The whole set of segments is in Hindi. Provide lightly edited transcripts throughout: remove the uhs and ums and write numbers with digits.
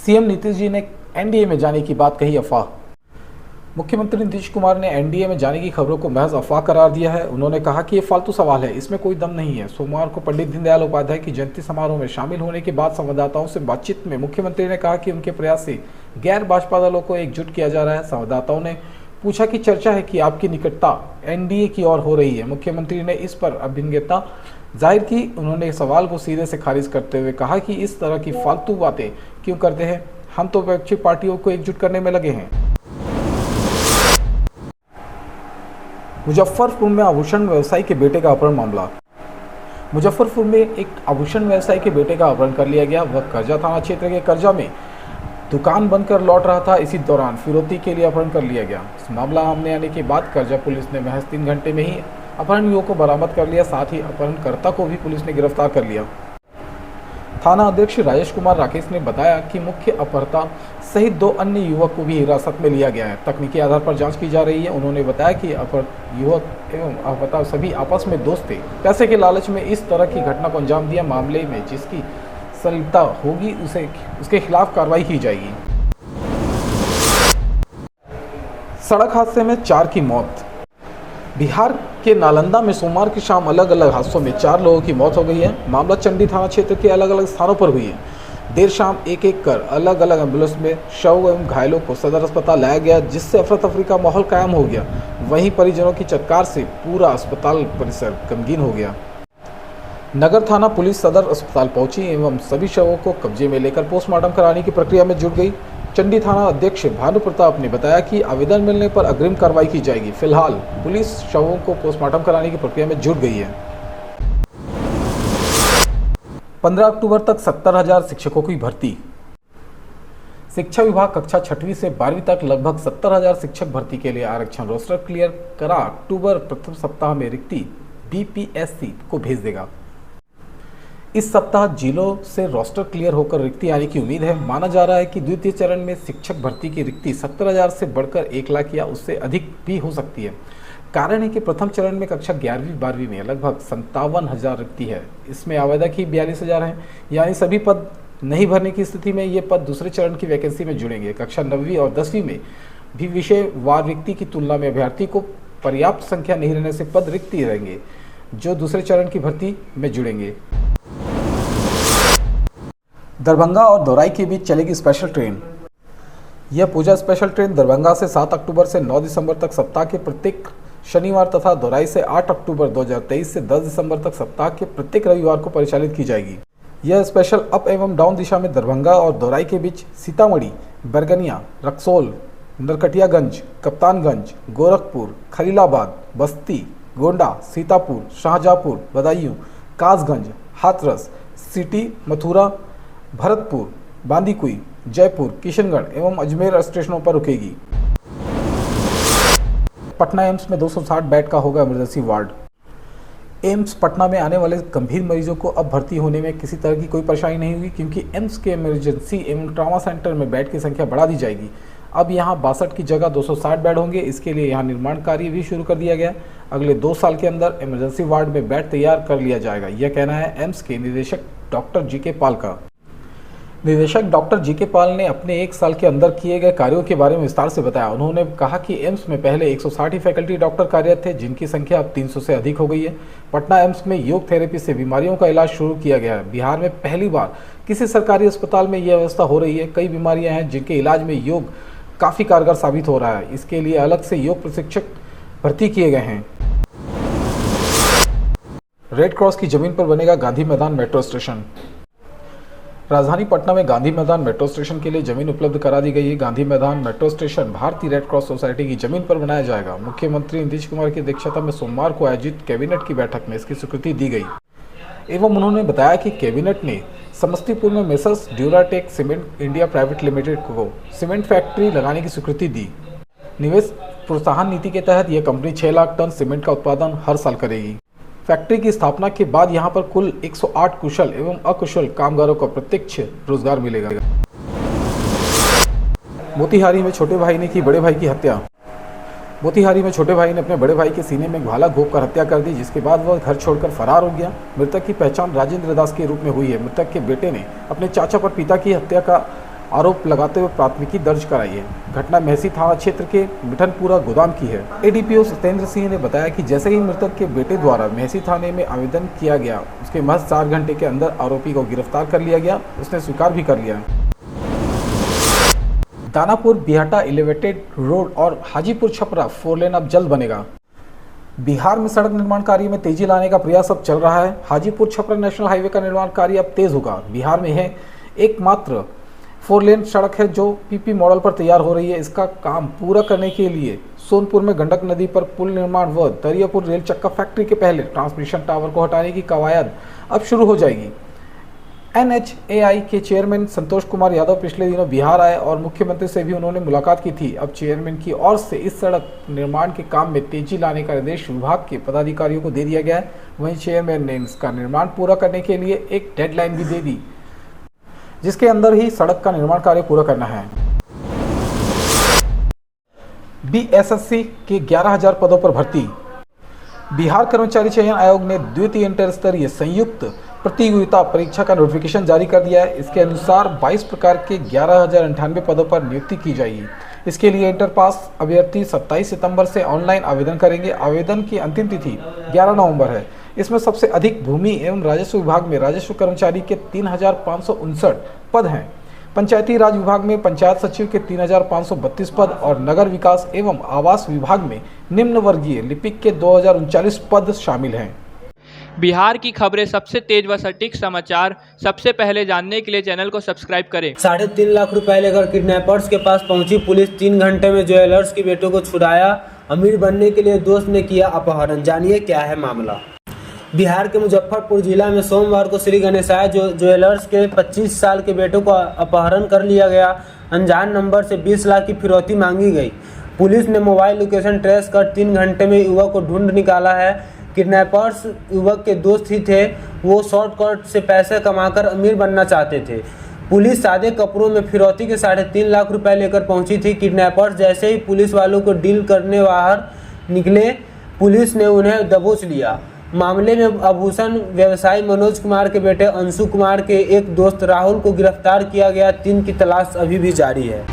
सीएम नीतीश जी ने एनडीए में जाने की बात कही अफवाह। मुख्यमंत्री नीतीश कुमार ने एनडीए में जाने की खबरों को महज अफवाह करार दिया है। उन्होंने कहा कि ये फालतू सवाल है, इसमें कोई दम नहीं है। सोमवार को पंडित दीनदयाल उपाध्याय की जयंती समारोह में शामिल होने के बाद संवाददाताओं से बातचीत में मुख्यमंत्री ने कहा कि उनके प्रयास से गैर भाजपा दलों को एकजुट किया जा रहा है। संवाददाताओं ने पूछा कि चर्चा है कि आपकी निकटता एनडीए की ओर हो रही है। मुख्यमंत्री ने इस पर अभिज्ञता जाहिर की। उन्होंने सवाल को सीधे से खारिज करते हुए कहा कि इस तरह की फालतू बातें क्यों करते हैं, हम तो विपक्षी पार्टियों को एकजुट करने में लगे हैं। मुजफ्फरपुर में आभूषण व्यवसायी के बेटे का अपहरण मामला। मुजफ्फरपुर में एक आभूषण व्यवसायी के बेटे का अपहरण कर लिया गया। वह करजा थाना क्षेत्र के करजा में दुकान बंद कर लौट रहा था। इसी दौरान फिरौती के लिए अपहरण कर लिया गया। इस मामला सामने आने के बाद करजा पुलिस ने महज 3 घंटे में ही अपहरण युवक को बरामद कर लिया। साथ ही अपहरणकर्ता को भी पुलिस ने गिरफ्तार कर लिया। थाना अध्यक्ष राजेश कुमार राकेश ने बताया कि मुख्य अपहर्ता सहित 2 अन्य युवक को भी हिरासत में लिया गया है। तकनीकी आधार पर जांच की जा रही है। उन्होंने बताया कि अपहृत युवक एवं अपहर्ता सभी आपस में दोस्त थे। पैसे के लालच में इस तरह की घटना को अंजाम दिया। मामले में जिसकी संलिप्तता होगी उसके खिलाफ कार्रवाई की जाएगी। सड़क हादसे में 4 की मौत। बिहार के नालंदा में सोमवार की शाम अलग अलग हादसों में 4 लोगों की मौत हो गई है। मामला चंडी थाना क्षेत्र के अलग अलग स्थानों पर हुई है। देर शाम एक एक कर अलग अलग एम्बुलेंस में शव एवं घायलों को सदर अस्पताल लाया गया, जिससे अफरा तफरी का माहौल कायम हो गया। वहीं परिजनों की चटकार से पूरा अस्पताल परिसर गमगीन हो गया। नगर थाना पुलिस सदर अस्पताल पहुंची एवं सभी शवों को कब्जे में लेकर पोस्टमार्टम कराने की प्रक्रिया में जुट गई। चंडी थाना अध्यक्ष भानु प्रताप ने बताया कि आवेदन मिलने पर अग्रिम कार्रवाई की जाएगी। फिलहाल पुलिस शवों को पोस्टमार्टम कराने की प्रक्रिया में जुट गई है। 15 अक्टूबर तक 70,000 शिक्षकों की भर्ती। शिक्षा विभाग कक्षा 6वीं से 12वीं तक लगभग 70,000 शिक्षक भर्ती के लिए आरक्षण रोस्टर क्लियर करा अक्टूबर प्रथम सप्ताह में रिक्ति बीपीएससी को भेज देगा। इस सप्ताह जिलों से रोस्टर क्लियर होकर रिक्ति आने की उम्मीद है। माना जा रहा है कि द्वितीय चरण में शिक्षक भर्ती की रिक्ति 70,000 से बढ़कर 1 लाख या उससे अधिक भी हो सकती है। कारण है कि प्रथम चरण में कक्षा 11वीं 12वीं में लगभग 57,000 रिक्ति है। इसमें आवेदक ही 42,000 हैं, यानी सभी पद नहीं भरने की स्थिति में ये पद दूसरे चरण की वैकेंसी में जुड़ेंगे। कक्षा 9वीं और 10वीं में भी विषय वार रिक्ति की तुलना में अभ्यर्थी को पर्याप्त संख्या नहीं रहने से पद रिक्ति रहेंगे, जो दूसरे चरण की भर्ती में जुड़ेंगे। दरभंगा और दौराई के बीच चलेगी स्पेशल ट्रेन। यह पूजा स्पेशल ट्रेन दरभंगा से 7 अक्टूबर से 9 दिसंबर तक सप्ताह के प्रत्येक शनिवार तथा दौराई से 8 अक्टूबर 2023 से 10 दिसंबर तक सप्ताह के प्रत्येक रविवार को परिचालित की जाएगी। यह स्पेशल अप एवं डाउन दिशा में दरभंगा और दौराई के बीच सीतामढ़ी, बैरगनिया, रक्सौल, नरकटियागंज, कप्तानगंज, गोरखपुर, खलीलाबाद, बस्ती, गोंडा, सीतापुर, शाहजहाँपुर, बदायूं, कासगंज, हाथरस, सिटी, मथुरा, भरतपुर, बांदीकुई, जयपुर, किशनगढ़ एवं अजमेर स्टेशनों पर रुकेगी। पटना एम्स में 260 बेड का होगा इमरजेंसी वार्ड। एम्स पटना में आने वाले गंभीर मरीजों को अब भर्ती होने में किसी तरह की कोई परेशानी नहीं होगी, क्योंकि एम्स के इमरजेंसी एवं ट्रॉमा सेंटर में बेड की संख्या बढ़ा दी जाएगी। अब यहां 62 की जगह 260 बेड होंगे। इसके लिए यहां निर्माण कार्य भी शुरू कर दिया गया। अगले 2 साल के अंदर इमरजेंसी वार्ड में बेड तैयार कर लिया जाएगा। यह कहना है एम्स के निदेशक डॉक्टर जीके पाल का। निदेशक डॉक्टर जीके पाल ने अपने 1 साल के अंदर किए गए कार्यों के बारे में विस्तार से बताया। उन्होंने कहा कि एम्स में पहले 160 ही फैकल्टी डॉक्टर कार्यरत थे, जिनकी संख्या अब 300 से अधिक हो गई है। पटना एम्स में योग थेरेपी से बीमारियों का इलाज शुरू किया गया है। बिहार में पहली बार किसी सरकारी अस्पताल में यह व्यवस्था हो रही है। कई बीमारियां हैं जिनके इलाज में योग काफ़ी कारगर साबित हो रहा है। इसके लिए अलग से योग प्रशिक्षक भर्ती किए गए हैं। रेड क्रॉस की जमीन पर बनेगा गांधी मैदान मेट्रो स्टेशन। राजधानी पटना में गांधी मैदान मेट्रो स्टेशन के लिए जमीन उपलब्ध करा दी गई है। गांधी मैदान मेट्रो स्टेशन भारतीय रेड क्रॉस सोसाइटी की जमीन पर बनाया जाएगा। मुख्यमंत्री नीतीश कुमार की अध्यक्षता में सोमवार को आयोजित कैबिनेट की बैठक में इसकी स्वीकृति दी गई एवं उन्होंने बताया कि कैबिनेट ने समस्तीपुर में messrs Duratech cement India private limited को सीमेंट फैक्ट्री लगाने की स्वीकृति दी। निवेश प्रोत्साहन नीति के तहत यह कंपनी 6 लाख टन सीमेंट का उत्पादन हर साल करेगी। फैक्ट्री की स्थापना के बाद यहां पर कुल 108 कुशल एवं अकुशल कामगारों को प्रत्यक्ष रोजगार मिलेगा। मोतिहारी में छोटे भाई ने की बड़े भाई की हत्या। मोतिहारी में छोटे भाई ने अपने बड़े भाई के सीने में भाला घोंपकर हत्या कर दी, जिसके बाद वह घर छोड़कर फरार हो गया। मृतक की पहचान राजेंद्र दास के रूप में हुई है। मृतक के बेटे ने अपने चाचा पर पिता की हत्या का आरोप लगाते हुए प्राथमिकी दर्ज कराई है। घटना मेहसी थाना क्षेत्र के मिठनपुरा गोदाम की है। एडीपीओ सत्येंद्र सिंह ने बताया कि जैसे ही मृतक के बेटे द्वारा मेहसी थाने में आवेदन किया गया, उसके महज 4 घंटे के अंदर आरोपी को गिरफ्तार कर लिया गया। उसने स्वीकार भी कर लिया। दानापुर बिहाटा एलिवेटेड रोड और हाजीपुर छपरा 4 लेन अब जल्द बनेगा। बिहार में सड़क निर्माण कार्य में तेजी लाने का प्रयास अब चल रहा है। हाजीपुर छपरा नेशनल हाईवे का निर्माण कार्य अब तेज होगा। बिहार में है एकमात्र 4 लेन सड़क है जो पीपी मॉडल पर तैयार हो रही है। इसका काम पूरा करने के लिए सोनपुर में गंडक नदी पर पुल निर्माण व दरियापुर रेल चक्का फैक्ट्री के पहले ट्रांसमिशन टावर को हटाने की कवायद अब शुरू हो जाएगी। NHAI के चेयरमैन संतोष कुमार यादव पिछले दिनों बिहार आए और मुख्यमंत्री से भी उन्होंने मुलाकात की थी। अब चेयरमैन की ओर से इस सड़क निर्माण के काम में तेजी लाने का निर्देश विभाग के पदाधिकारियों को दे दिया गया है। वहीं चेयरमैन ने इसका निर्माण पूरा करने के लिए एक डेडलाइन भी दे दी, जिसके अंदर ही सड़क का निर्माण कार्य पूरा करना है। BSSC के 11,000 पदों पर भर्ती। बिहार कर्मचारी चयन आयोग ने द्वितीय इंटर स्तरीय संयुक्त प्रतियोगिता परीक्षा का नोटिफिकेशन जारी कर दिया है। इसके अनुसार 22 प्रकार के 11,098 पदों पर नियुक्ति की जाएगी। इसके लिए इंटर पास अभ्यर्थी 27 सितंबर से ऑनलाइन आवेदन करेंगे। आवेदन की अंतिम तिथि 11 नवंबर है। इसमें सबसे अधिक भूमि एवं राजस्व विभाग में राजस्व कर्मचारी के 3,559 पद हैं। पंचायती राज विभाग में पंचायत सचिव के 3,532 पद और नगर विकास एवं आवास विभाग में निम्न वर्गीय लिपिक के 2,039 पद शामिल हैं। बिहार की खबरें सबसे तेज व सटीक समाचार सबसे पहले जानने के लिए चैनल को सब्सक्राइब करें। 3.5 लाख रुपए लेकर किडनैपर्स के पास पहुंची पुलिस। 3 घंटे में ज्वेलर्स के बेटों को छुड़ाया। अमीर बनने के लिए दोस्त ने किया अपहरण। जानिए क्या है मामला। बिहार के मुजफ्फरपुर जिला में सोमवार को श्री गणेशाय ज्वेलर्स के 25 साल के बेटों को अपहरण कर लिया गया। अनजान नंबर से 20 लाख की फिरौती मांगी गई। पुलिस ने मोबाइल लोकेशन ट्रेस कर 3 घंटे में युवक को ढूंढ निकाला है। किडनैपर्स युवक के दोस्त ही थे। वो शॉर्टकट से पैसे कमाकर अमीर बनना चाहते थे। पुलिस सादे कपड़ों में फिरौती के 3.5 लाख रुपए लेकर पहुंची थी। किडनैपर्स जैसे ही पुलिस वालों को डील करने बाहर निकले, पुलिस ने उन्हें दबोच लिया। मामले में आभूषण व्यवसायी मनोज कुमार के बेटे अंशु कुमार के एक दोस्त राहुल को गिरफ्तार किया गया। 3 की तलाश अभी भी जारी है।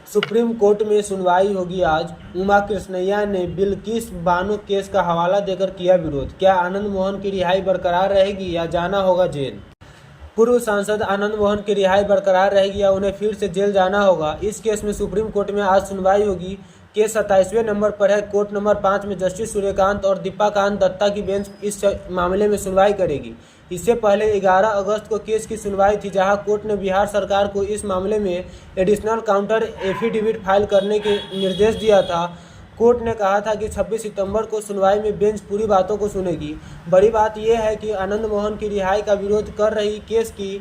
सुप्रीम कोर्ट में सुनवाई होगी आज। उमा कृष्णैया ने बिल्किस बानो केस का हवाला देकर किया विरोध। क्या आनंद मोहन की रिहाई बरकरार रहेगी या जाना होगा जेल? पूर्व सांसद आनंद मोहन की रिहाई बरकरार रहेगी या उन्हें फिर से जेल जाना होगा? इस केस में सुप्रीम कोर्ट में आज सुनवाई होगी। केस 27वें नंबर पर है। कोर्ट नंबर 5 में जस्टिस सूर्यकांत और दीपाकांत दत्ता की बेंच इस मामले में सुनवाई करेगी। इससे पहले 11 अगस्त को केस की सुनवाई थी, जहां कोर्ट ने बिहार सरकार को इस मामले में एडिशनल काउंटर एफिडेविट फाइल करने के निर्देश दिया था। कोर्ट ने कहा था कि 26 सितंबर को सुनवाई में बेंच पूरी बातों को सुनेगी। बड़ी बात यह है कि आनंद मोहन की रिहाई का विरोध कर रही केस की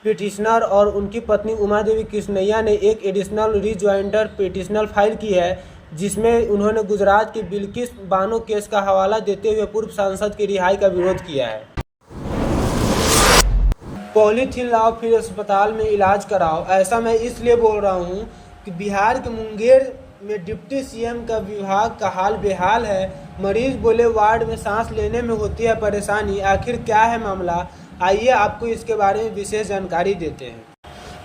पिटिशनर और उनकी पत्नी उमा देवी कृष्णैया ने एक एडिशनल रिज्वाइंडर पिटिशनल फाइल की है, जिसमें उन्होंने गुजरात की बिल्किस बानो केस का हवाला देते हुए पूर्व सांसद की रिहाई का विरोध किया है। पॉलीथीन लाओ फिर अस्पताल में इलाज कराओ। ऐसा मैं इसलिए बोल रहा हूँ कि बिहार के मुंगेर में डिप्टी सीएम का विभाग का हाल बेहाल है। मरीज बोले वार्ड में सांस लेने में होती है परेशानी। आखिर क्या है मामला, आइए आपको इसके बारे में विशेष जानकारी देते हैं।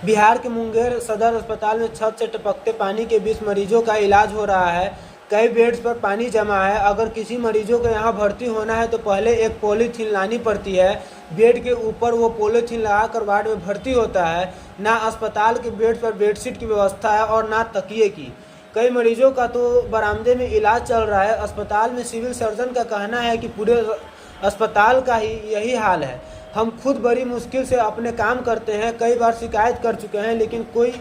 बिहार के मुंगेर सदर अस्पताल में छत से टपकते पानी के बीच मरीजों का इलाज हो रहा है। कई बेड्स पर पानी जमा है। अगर किसी मरीजों को यहाँ भर्ती होना है तो पहले एक पॉलीथीन लानी पड़ती है। बेड के ऊपर वो पॉलीथीन लगाकर वार्ड में भर्ती होता है। ना अस्पताल के बेड पर बेडशीट की व्यवस्था है और ना तकिए की। कई मरीजों का तो बरामदे में इलाज चल रहा है। अस्पताल में सिविल सर्जन का कहना है कि पूरे अस्पताल का ही यही हाल है। हम खुद बड़ी मुश्किल से अपने काम करते हैं। कई बार शिकायत कर चुके हैं, लेकिन कोई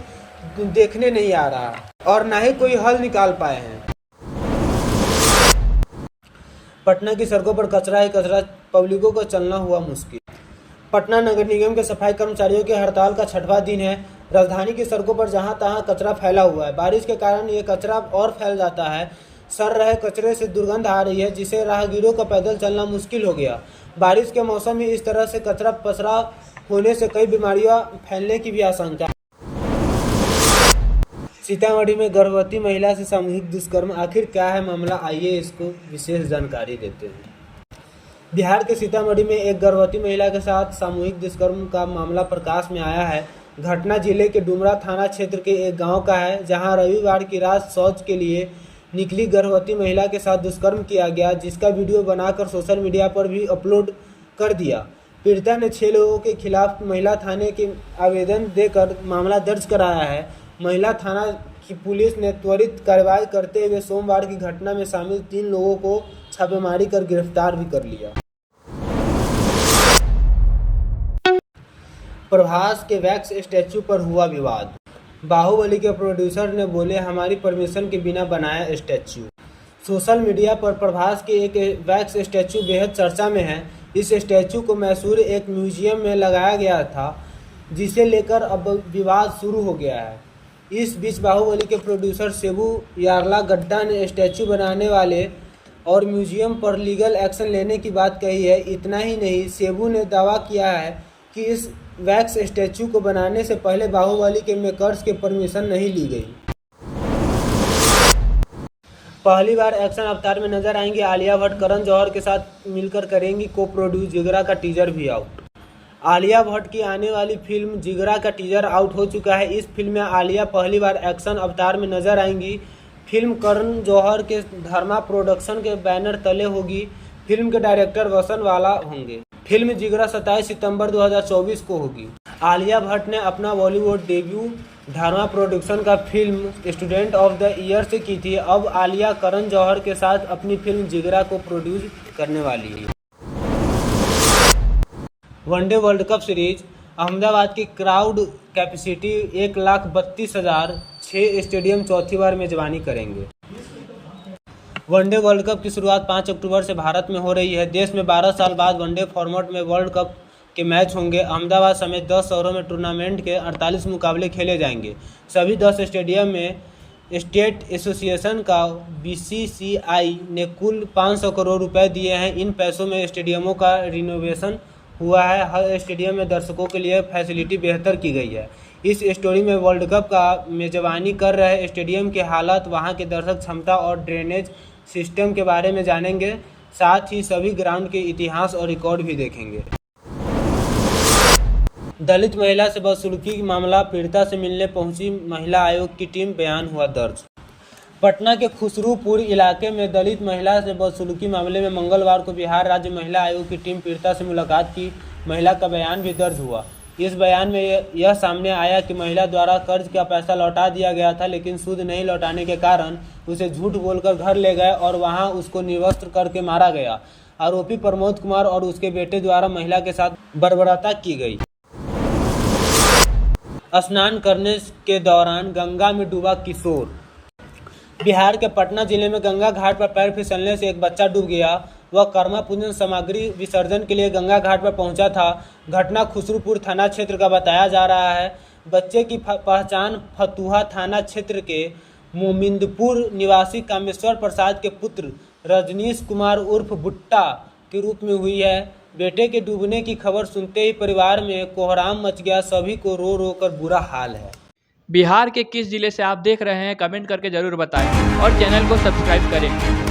देखने नहीं आ रहा और ना ही कोई हल निकाल पाए हैं। पटना की सड़कों पर कचरा ही कचरा, पब्लिकों को चलना हुआ मुश्किल। पटना नगर निगम के सफाई कर्मचारियों की हड़ताल का 6वां दिन है। राजधानी की सड़कों पर जहां तहां कचरा फैला हुआ है। बारिश के कारण ये कचरा और फैल जाता है। सड़ रहे कचरे से दुर्गंध आ रही है, जिससे राहगीरों का पैदल चलना मुश्किल हो गया। बारिश के मौसम में इस तरह से कचरा पसरा होने से कई बीमारियां फैलने की भी आशंका। सीतामढ़ी में गर्भवती महिला से सामूहिक दुष्कर्म, आखिर क्या है मामला, आइए इसको विशेष जानकारी देते हैं। बिहार के सीतामढ़ी में एक गर्भवती महिला के साथ सामूहिक दुष्कर्म का मामला प्रकाश में आया है। घटना जिले के डुमरा थाना क्षेत्र के एक गांव का है, जहां रविवार की रात शौच के लिए निकली गर्भवती महिला के साथ दुष्कर्म किया गया, जिसका वीडियो बनाकर सोशल मीडिया पर भी अपलोड कर दिया। पीड़िता ने 6 लोगों के खिलाफ महिला थाने के आवेदन देकर मामला दर्ज कराया है। महिला थाना की पुलिस ने त्वरित कार्रवाई करते हुए सोमवार की घटना में शामिल 3 लोगों को छापेमारी कर गिरफ्तार भी कर लिया। प्रभास के वैक्स स्टैचू पर हुआ विवाद। बाहुबली के प्रोड्यूसर ने बोले, हमारी परमिशन के बिना बनाया स्टैचू। सोशल मीडिया पर प्रभास के एक वैक्स स्टैचू बेहद चर्चा में है। इस स्टैचू को मैसूर एक म्यूजियम में लगाया गया था, जिसे लेकर अब विवाद शुरू हो गया है। इस बीच बाहुबली के प्रोड्यूसर सेबू यार्लागड्डा ने स्टैचू बनाने वाले और म्यूजियम पर लीगल एक्शन लेने की बात कही है। इतना ही नहीं, सेबू ने दावा किया है कि इस वैक्स स्टैचू को बनाने से पहले बाहुबली के मेकर्स के परमिशन नहीं ली गई। पहली बार एक्शन अवतार में नजर आएंगी आलिया भट्ट। करण जौहर के साथ मिलकर करेंगी को प्रोड्यूस। जिगरा का टीजर भी आउट। आलिया भट्ट की आने वाली फिल्म जिगरा का टीजर आउट हो चुका है। इस फिल्म में आलिया पहली बार एक्शन अवतार में नजर आएंगी। फिल्म करण जौहर के धर्मा प्रोडक्शन के बैनर तले होगी। फिल्म के डायरेक्टर वसनवाला होंगे। फिल्म जिगरा 27 सितंबर 2024 को होगी। आलिया भट्ट ने अपना बॉलीवुड डेब्यू धर्मा प्रोडक्शन का film student of the year से की थी। अब आलिया करण जौहर के साथ अपनी फिल्म जिगरा को प्रोड्यूस करने वाली है। One day world cup series Ahmedabad की क्राउड कैपेसिटी 1,32,000। 6 स्टेडियम चौथी बार मेजबानी करेंगे। वनडे वर्ल्ड कप की शुरुआत 5 अक्टूबर से भारत में हो रही है। देश में 12 साल बाद वनडे फॉर्मेट में वर्ल्ड कप के मैच होंगे। अहमदाबाद समेत 10 शहरों में टूर्नामेंट के 48 मुकाबले खेले जाएंगे। सभी 10 स्टेडियम में स्टेट एसोसिएशन का बीसीसीआई ने कुल 500 करोड़ रुपए दिए हैं। इन पैसों में स्टेडियमों का रिनोवेशन हुआ है। हर स्टेडियम में दर्शकों के लिए फैसिलिटी बेहतर की गई है। इस स्टोरी में वर्ल्ड कप का मेजबानी कर रहे स्टेडियम की हालत, वहां के दर्शक क्षमता और ड्रेनेज सिस्टम के बारे में जानेंगे। साथ ही सभी ग्राउंड के इतिहास और रिकॉर्ड भी देखेंगे। दलित महिला से बदसलूकी की मामला। पीड़िता से मिलने पहुंची महिला आयोग की टीम। बयान हुआ दर्ज। पटना के खुसरूपुर इलाके में दलित महिला से बदसलूकी मामले में मंगलवार को बिहार राज्य महिला आयोग की टीम पीड़िता से मुलाकात की। महिला का बयान भी दर्ज हुआ। इस बयान में यह सामने आया कि महिला द्वारा कर्ज का पैसा लौटा दिया गया था, लेकिन सूद नहीं लौटाने के कारण उसे झूठ बोलकर घर ले गए और वहां उसको निर्वस्त्र करके मारा गया। आरोपी प्रमोद कुमार और उसके बेटे द्वारा महिला के साथ बर्बरता की गई। स्नान करने के दौरान गंगा में डूबा किशोर। बिहार के पटना जिले में गंगा घाट पर पैर फिसलने से एक बच्चा डूब गया। वह कर्मा पूजन सामग्री विसर्जन के लिए गंगा घाट पर पहुंचा था। घटना खुसरूपुर थाना क्षेत्र का बताया जा रहा है। बच्चे की पहचान फतुहा थाना क्षेत्र के मोमिंदपुर निवासी कामेश्वर प्रसाद के पुत्र रजनीश कुमार उर्फ भुट्टा के रूप में हुई है। बेटे के डूबने की खबर सुनते ही परिवार में कोहराम मच गया। सभी को रो रो कर बुरा हाल है। बिहार के किस जिले से आप देख रहे हैं कमेंट करके ज़रूर बताएं और चैनल को सब्सक्राइब करें।